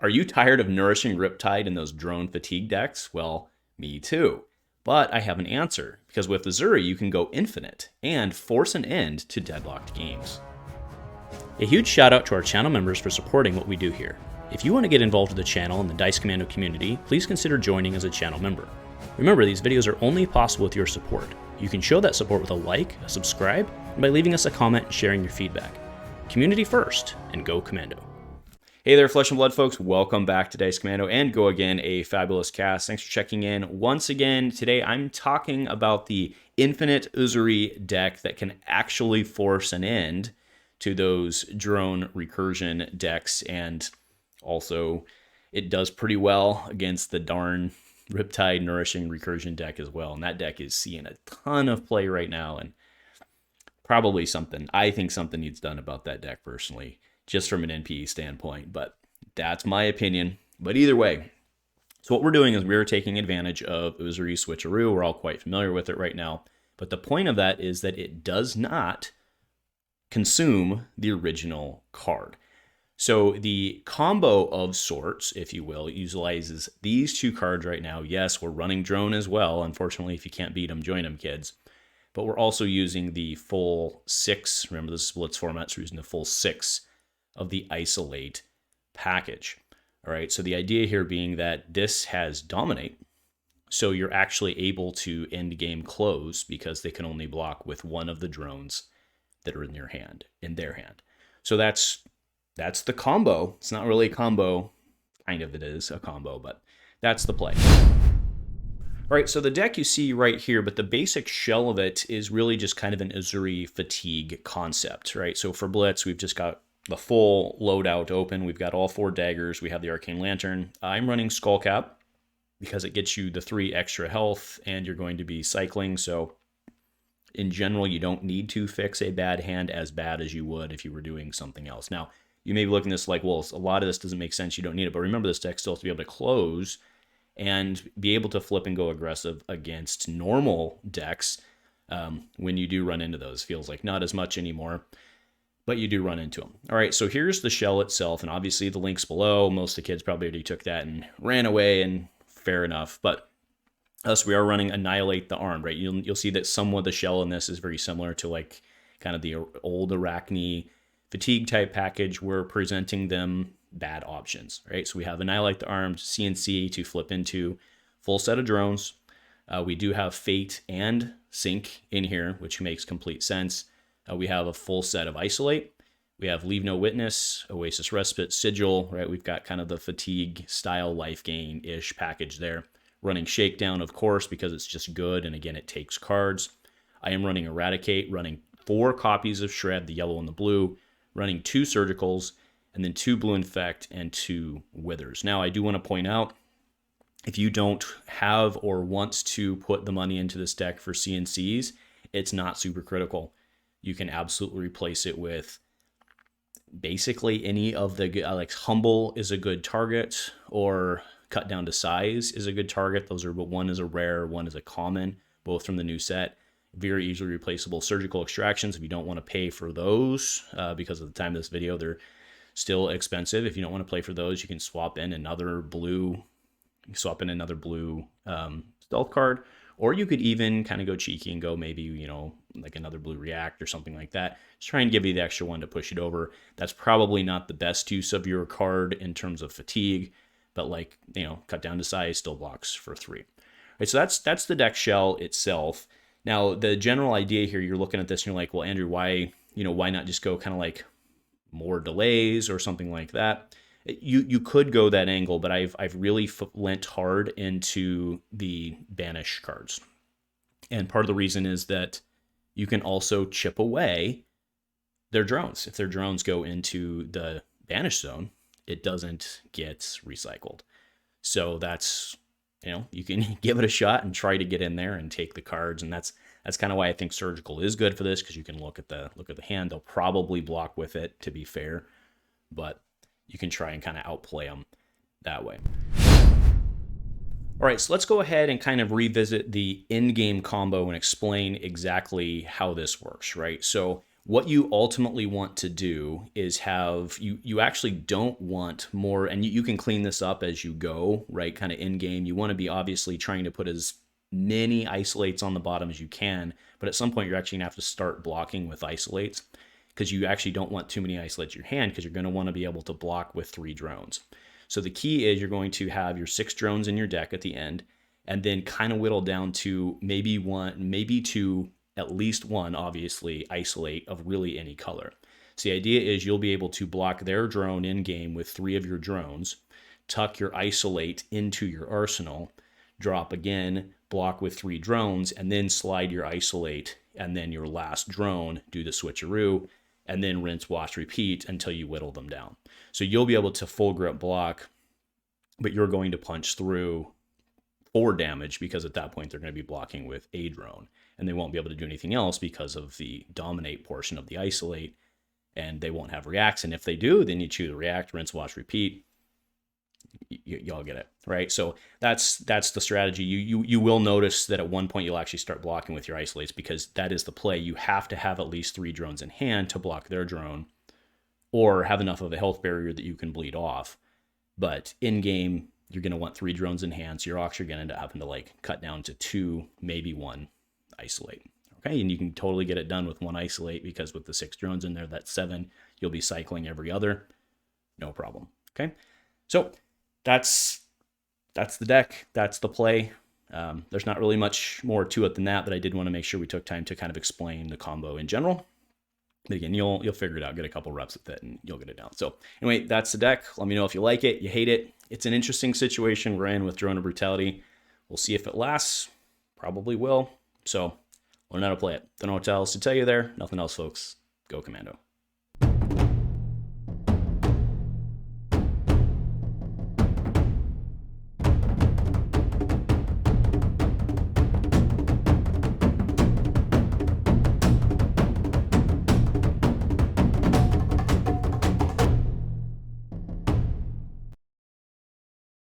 Are you tired of nourishing Riptide in those drone fatigue decks? Well, me too. But I have an answer, because with Uzuri you can go infinite and force an end to deadlocked games. A huge shout out to our channel members for supporting what we do here. If you want to get involved with the channel and the Dice Commando community, please consider joining as a channel member. Remember, these videos are only possible with your support. You can show that support with a like, a subscribe, and by leaving us a comment and sharing your feedback. Community first, and go Commando. Hey there, Flesh and Blood folks. Welcome back to Dice Commando and Go Again, a fabulous cast. Thanks for checking in once again. Today I'm talking about the Infinite Uzuri deck that can actually force an end to those drone recursion decks, and also it does pretty well against the darn Riptide nourishing recursion deck as well. And that deck is seeing a ton of play right now, and probably I think something needs done about that deck personally, just from an NPE standpoint, but that's my opinion. But either way, so what we're doing is we're taking advantage of Uzuri Switcheroo. We're all quite familiar with it right now, but the point of that is that it does not consume the original card. So the combo of sorts, if you will, utilizes these two cards right now. Yes, we're running drone as well. Unfortunately, if you can't beat them, join them, kids. But we're also using the full 6. Remember, this is Blitz format, so we're using the full 6 of the isolate package. All right, so the idea here being that this has dominate, so you're actually able to end game close because they can only block with one of the drones that are in their hand. So that's the combo. It's not really a combo, kind of it is a combo, but that's the play. All right, so the deck you see right here, but the basic shell of it is really just kind of an Uzuri fatigue concept, right? So for Blitz, we've just got the full loadout open. We've got all 4 daggers. We have the Arcane Lantern. I'm running Skullcap because it gets you the 3 extra health, and you're going to be cycling. So in general, you don't need to fix a bad hand as bad as you would if you were doing something else. Now, you may be looking at this like, well, a lot of this doesn't make sense. You don't need it. But remember, this deck still has to be able to close and be able to flip and go aggressive against normal decks when you do run into those. Feels like not as much anymore, but you do run into them. All right, so here's the shell itself, and obviously the link's below. Most of the kids probably already took that and ran away, and fair enough. But us, we are running Annihilate the Armed, right? You'll see that somewhat of the shell in this is very similar to like kind of the old Arachne fatigue type package. We're presenting them bad options, right? So we have Annihilate the Armed, CNC to flip into full set of drones. We do have Fate and Sync in here, which makes complete sense. We have a full set of Isolate. We have Leave No Witness, Oasis Respite, Sigil, right? We've got kind of the fatigue style life gain-ish package there. Running Shakedown, of course, because it's just good, and again, it takes cards. I am running Eradicate, running 4 copies of Shred, the yellow and the blue, running 2 Surgicals, and then 2 Blue Infect and 2 Withers. Now, I do want to point out, if you don't have or want to put the money into this deck for CNCs, it's not super critical. You can absolutely replace it with basically any of the, like Humble is a good target, or Cut Down to Size is a good target. Those are, but one is a rare, one is a common, both from the new set. Very easily replaceable Surgical Extractions if you don't want to pay for those, because at the time of this video, they're still expensive. If you don't want to play for those, you can swap in another blue, stealth card, or you could even kind of go cheeky and go maybe, like another blue React or something like that. Just try and give you the extra one to push it over. That's probably not the best use of your card in terms of fatigue, but like, Cut Down to Size still blocks for 3. Right, so that's the deck shell itself. Now, the general idea here, you're looking at this and you're like, well, Andrew, why not just go kind of like more delays or something like that? You could go that angle, but I've really lent hard into the banish cards. And part of the reason is that you can also chip away their drones. If their drones go into the banish zone, it doesn't get recycled. So that's, you can give it a shot and try to get in there and take the cards. And that's kind of why I think Surgical is good for this, because you can look at the hand. They'll probably block with it, to be fair, but you can try and kind of outplay them that way. All right, so let's go ahead and kind of revisit the in-game combo and explain exactly how this works, right? So What you ultimately want to do is have, you actually don't want more, and you can clean this up as you go, right? Kind of in game. You want to be obviously trying to put as many isolates on the bottom as you can, but at some point you're actually gonna have to start blocking with isolates, because you actually don't want too many isolates in your hand, because you're going to want to be able to block with 3 drones. So the key is you're going to have your 6 drones in your deck at the end, and then kind of whittle down to maybe 1, maybe 2, at least 1, obviously, isolate of really any color. So the idea is you'll be able to block their drone in game with 3 of your drones, tuck your isolate into your arsenal, drop again, block with 3 drones, and then slide your isolate, and then your last drone, do the switcheroo, and then rinse, wash, repeat until you whittle them down. So you'll be able to full grip block, but you're going to punch through 4 damage, because at that point they're going to be blocking with a drone, and they won't be able to do anything else because of the dominate portion of the isolate, and they won't have reacts. And if they do, then you chew the react, rinse, wash, repeat. Y'all get it, right? So that's the strategy. You will notice that at one point you'll actually start blocking with your isolates, because that is the play. You have to have at least 3 drones in hand to block their drone, or have enough of a health barrier that you can bleed off. But in game, you're going to want 3 drones in hand, so you're actually going to end up having to like cut down to 2, maybe 1 isolate. Okay, and you can totally get it done with 1 isolate, because with the 6 drones in there, that's 7. You'll be cycling every other, no problem. Okay, so that's the deck. That's the play. There's not really much more to it than that, but I did want to make sure we took time to kind of explain the combo in general. But again, you'll figure it out, get a couple reps with it, and you'll get it down. So anyway, that's the deck. Let me know if you like it, you hate it. It's an interesting situation we're in with Drone of Brutality. We'll see if it lasts. Probably will. So learn how to play it. Don't know what else to tell you there. Nothing else, folks. Go Commando.